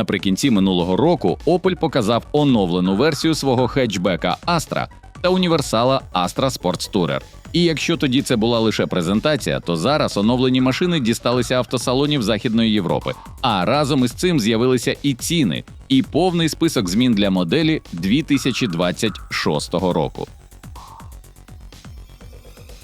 Наприкінці минулого року Opel показав оновлену версію свого хетчбека Astra та універсала Astra Sports Tourer. І якщо тоді це була лише презентація, то зараз оновлені машини дісталися автосалонів Західної Європи, а разом із цим з'явилися і ціни, і повний список змін для моделі 2026 року.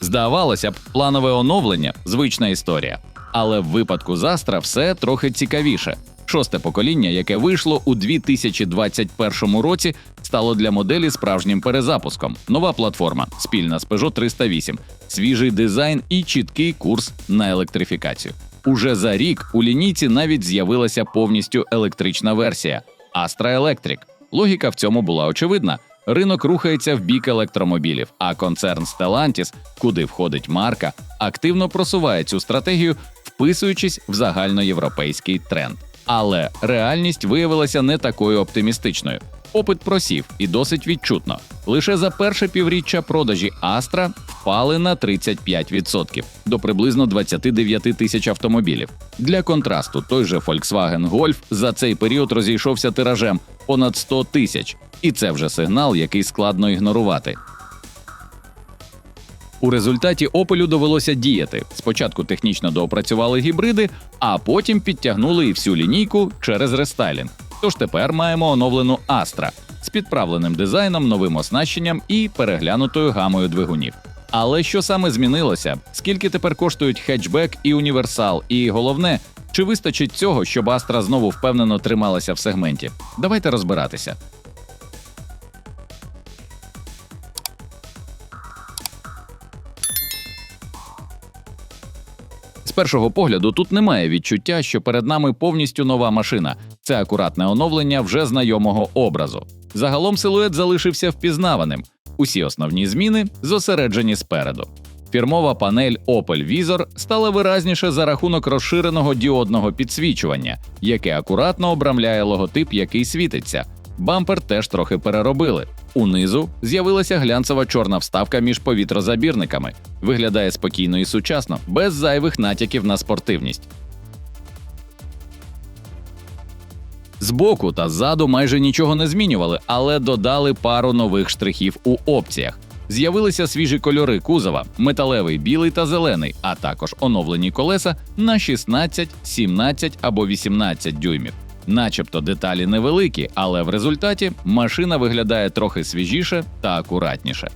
Здавалося б, планове оновлення – звична історія. Але в випадку з Astra все трохи цікавіше. Шосте покоління, яке вийшло у 2021 році, стало для моделі справжнім перезапуском. Нова платформа, спільна з Peugeot 308, свіжий дизайн і чіткий курс на електрифікацію. Уже за рік у лінійці навіть з'явилася повністю електрична версія – Astra Electric. Логіка в цьому була очевидна. Ринок рухається в бік електромобілів, а концерн Stellantis, куди входить марка, активно просуває цю стратегію, вписуючись в загальноєвропейський тренд. Але реальність виявилася не такою оптимістичною. Попит просів і досить відчутно. Лише за перше півріччя продажі Astra впали на 35% до приблизно 29 тисяч автомобілів. Для контрасту, той же Volkswagen Golf за цей період розійшовся тиражем понад 100 тисяч. І це вже сигнал, який складно ігнорувати. У результаті Opel'у довелося діяти. Спочатку технічно доопрацювали гібриди, а потім підтягнули і всю лінійку через рестайлінг. Тож тепер маємо оновлену Astra з підправленим дизайном, новим оснащенням і переглянутою гамою двигунів. Але що саме змінилося? Скільки тепер коштують хетчбек і універсал? І головне, чи вистачить цього, щоб Astra знову впевнено трималася в сегменті? Давайте розбиратися. З першого погляду тут немає відчуття, що перед нами повністю нова машина. Це акуратне оновлення вже знайомого образу. Загалом силует залишився впізнаваним. Усі основні зміни зосереджені спереду. Фірмова панель Opel Vizor стала виразніше за рахунок розширеного діодного підсвічування, яке акуратно обрамляє логотип, який світиться. Бампер теж трохи переробили. Унизу з'явилася глянцева чорна вставка між повітрозабірниками. Виглядає спокійно і сучасно, без зайвих натяків на спортивність. Збоку та ззаду майже нічого не змінювали, але додали пару нових штрихів у опціях. З'явилися свіжі кольори кузова – металевий, білий та зелений, а також оновлені колеса на 16, 17 або 18 дюймів. Начебто деталі невеликі, але в результаті машина виглядає трохи свіжіше та акуратніше.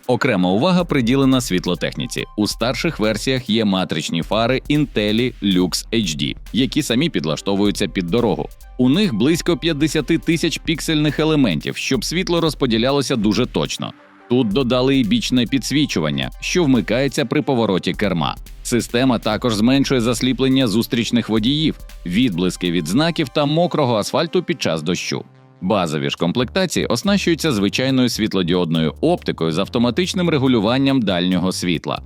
Окрема увага приділена світлотехніці. У старших версіях є матричні фари Intelli Lux HD, які самі підлаштовуються під дорогу. У них близько 50 тисяч піксельних елементів, щоб світло розподілялося дуже точно. Тут додали і бічне підсвічування, що вмикається при повороті керма. Система також зменшує засліплення зустрічних водіїв, відблиски від знаків та мокрого асфальту під час дощу. Базові ж комплектації оснащуються звичайною світлодіодною оптикою з автоматичним регулюванням дальнього світла.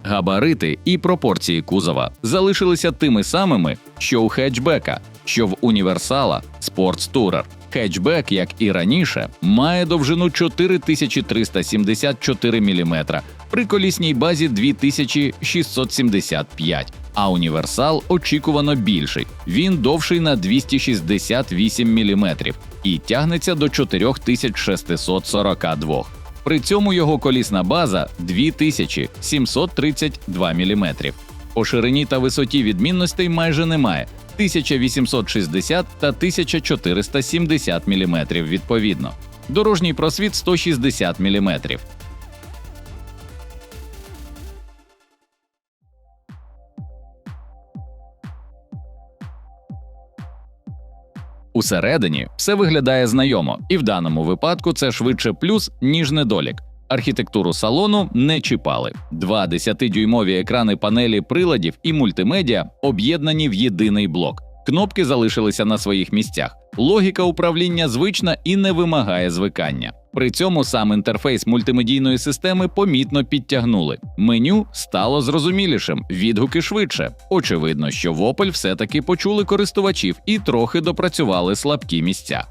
Габарити і пропорції кузова залишилися тими самими, що у хетчбека, що в універсала Sports Tourer. Хетчбек, як і раніше, має довжину 4374 мм при колісній базі 2675, а універсал очікувано більший. Він довший на 268 мм і тягнеться до 4642. При цьому його колісна база 2732 мм. По ширині та висоті відмінностей майже немає. 1860 та 1470 мм відповідно. Дорожній просвіт 160 мм. Усередині все виглядає знайомо, і в даному випадку це швидше плюс, ніж недолік. Архітектуру салону не чіпали. Два 10-дюймові екрани панелі приладів і мультимедіа об'єднані в єдиний блок. Кнопки залишилися на своїх місцях. Логіка управління звична і не вимагає звикання. При цьому сам інтерфейс мультимедійної системи помітно підтягнули. Меню стало зрозумілішим, відгуки швидше. Очевидно, що в Opel все-таки почули користувачів і трохи допрацювали слабкі місця.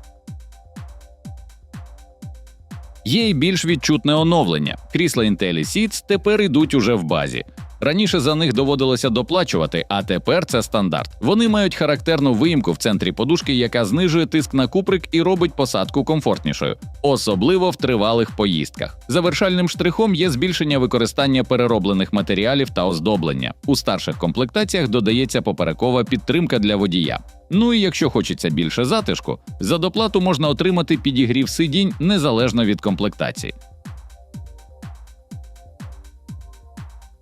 Є й більш відчутне оновлення. Крісла IntelliSeats тепер йдуть уже в базі. Раніше за них доводилося доплачувати, а тепер це стандарт. Вони мають характерну виїмку в центрі подушки, яка знижує тиск на куприк і робить посадку комфортнішою, особливо в тривалих поїздках. Завершальним штрихом є збільшення використання перероблених матеріалів та оздоблення. У старших комплектаціях додається поперекова підтримка для водія. Ну і якщо хочеться більше затишку, за доплату можна отримати підігрів сидінь незалежно від комплектації.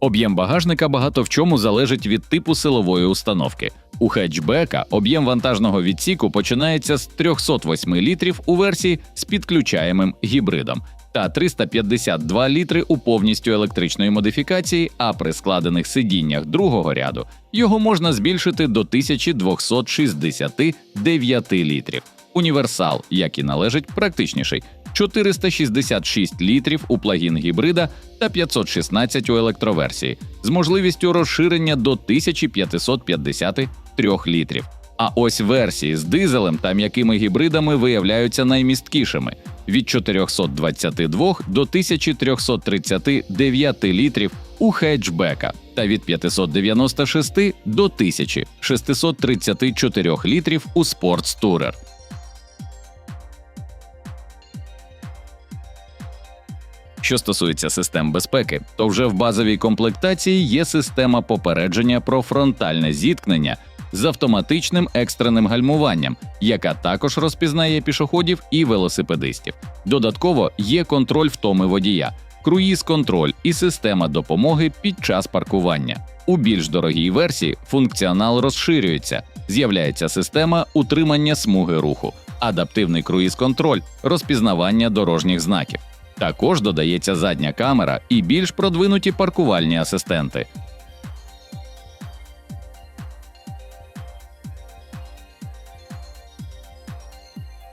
Об'єм багажника багато в чому залежить від типу силової установки. У хетчбека об'єм вантажного відсіку починається з 308 літрів у версії з підключаємим гібридом та 352 літри у повністю електричної модифікації, а при складених сидіннях другого ряду його можна збільшити до 1269 літрів. Універсал, як і належить, практичніший – 466 літрів у плагін-гібрида та 516 у електроверсії, з можливістю розширення до 1553 літрів. А ось версії з дизелем та м'якими гібридами виявляються наймісткішими – від 422 до 1339 літрів у хетчбека та від 596 до 1634 літрів у спортстурер. Що стосується систем безпеки, то вже в базовій комплектації є система попередження про фронтальне зіткнення з автоматичним екстреним гальмуванням, яка також розпізнає пішоходів і велосипедистів. Додатково є контроль втоми водія, круїз-контроль і система допомоги під час паркування. У більш дорогій версії функціонал розширюється, з'являється система утримання смуги руху, адаптивний круїз-контроль, розпізнавання дорожніх знаків. Також додається задня камера і більш продвинуті паркувальні асистенти.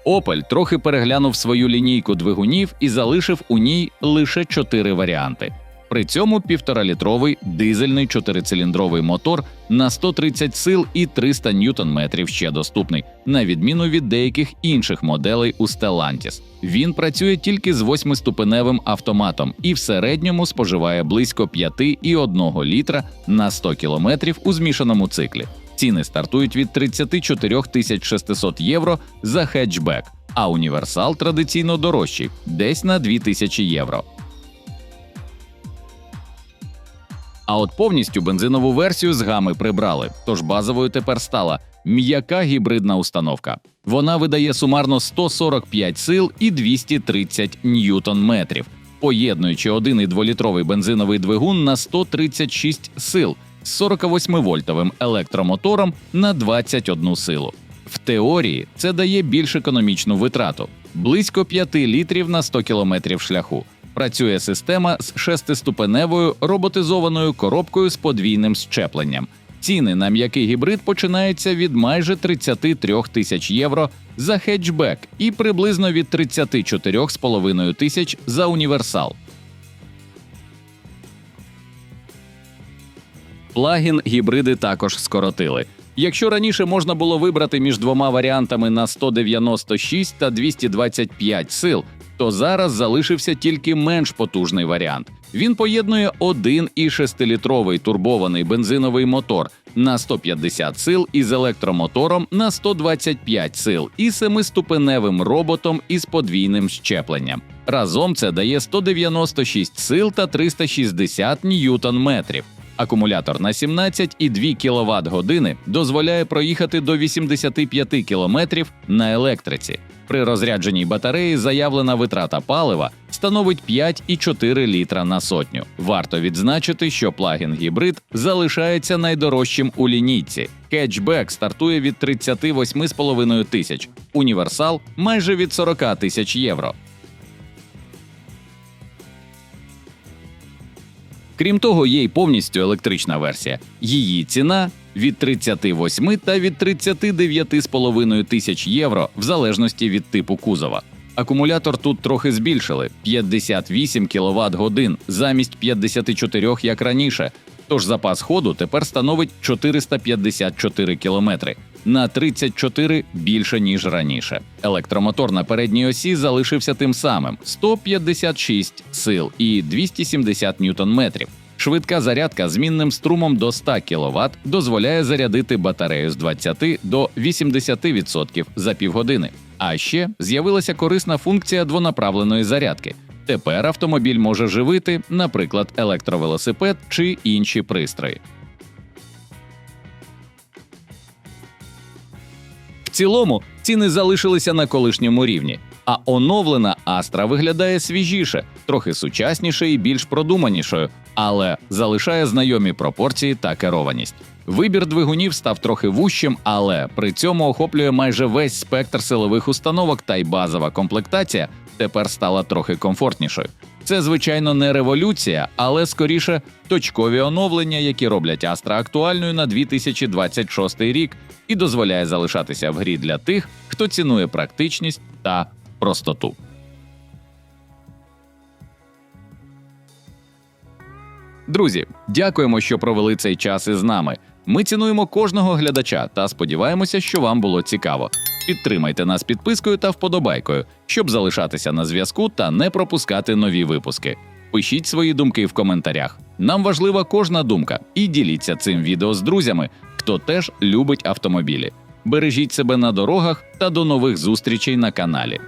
Opel трохи переглянув свою лінійку двигунів і залишив у ній лише 4 варіанти. При цьому 1,5-літровий дизельний 4-циліндровий мотор на 130 сил і 300 ньютон-метрів ще доступний, на відміну від деяких інших моделей у Stellantis. Він працює тільки з 8-ступеневим автоматом і в середньому споживає близько 5,1 літра на 100 кілометрів у змішаному циклі. Ціни стартують від 34 600 євро за хетчбек, а універсал традиційно дорожчий – десь на 2000 євро. А от повністю бензинову версію з гами прибрали, тож базовою тепер стала м'яка гібридна установка. Вона видає сумарно 145 сил і 230 ньютон-метрів, поєднуючи 1- і 2-літровий бензиновий двигун на 136 сил з 48-вольтовим електромотором на 21 силу. В теорії це дає більш економічну витрату – близько 5 літрів на 100 кілометрів шляху. Працює система з 6-ступеневою роботизованою коробкою з подвійним щепленням. Ціни на м'який гібрид починаються від майже 33 тисяч євро за хетчбек і приблизно від 34,5 тисяч за універсал. Плагін-гібриди також скоротили. Якщо раніше можна було вибрати між двома варіантами на 196 та 225 сил, то зараз залишився тільки менш потужний варіант. Він поєднує 1,6-літровий турбований бензиновий мотор на 150 сил із електромотором на 125 сил і 7-ступеневим роботом із подвійним щепленням. Разом це дає 196 сил та 360 ньютон-метрів. Акумулятор на 17,2 кВт-години дозволяє проїхати до 85 км на електриці. При розрядженій батареї заявлена витрата палива становить 5,4 літра на сотню. Варто відзначити, що плагін-гібрид залишається найдорожчим у лінійці. Хетчбек стартує від 38,5 тисяч, універсал – майже від 40 тисяч євро. Крім того, є й повністю електрична версія. Її ціна – від 38 та від 39,5 тисяч євро в залежності від типу кузова. Акумулятор тут трохи збільшили – 58 кВт-годин замість 54, як раніше, тож запас ходу тепер становить 454 км. на 34 більше, ніж раніше. Електромотор на передній осі залишився тим самим – 156 сил і 270 ньютон-метрів. Швидка зарядка змінним струмом до 100 кВт дозволяє зарядити батарею з 20 до 80% за півгодини. А ще з'явилася корисна функція двонаправленої зарядки. Тепер автомобіль може живити, наприклад, електровелосипед чи інші пристрої. В цілому, ціни залишилися на колишньому рівні, а оновлена Astra виглядає свіжіше, трохи сучасніше і більш продуманішою, але залишає знайомі пропорції та керованість. Вибір двигунів став трохи вужчим, але при цьому охоплює майже весь спектр силових установок, та й базова комплектація тепер стала трохи комфортнішою. Це, звичайно, не революція, але скоріше точкові оновлення, які роблять Astra актуальною на 2026 рік і дозволяє залишатися в грі для тих, хто цінує практичність та простоту. Друзі, дякуємо, що провели цей час із нами. Ми цінуємо кожного глядача та сподіваємося, що вам було цікаво. Підтримайте нас підпискою та вподобайкою, щоб залишатися на зв'язку та не пропускати нові випуски. Пишіть свої думки в коментарях. Нам важлива кожна думка, і діліться цим відео з друзями, хто теж любить автомобілі. Бережіть себе на дорогах та до нових зустрічей на каналі.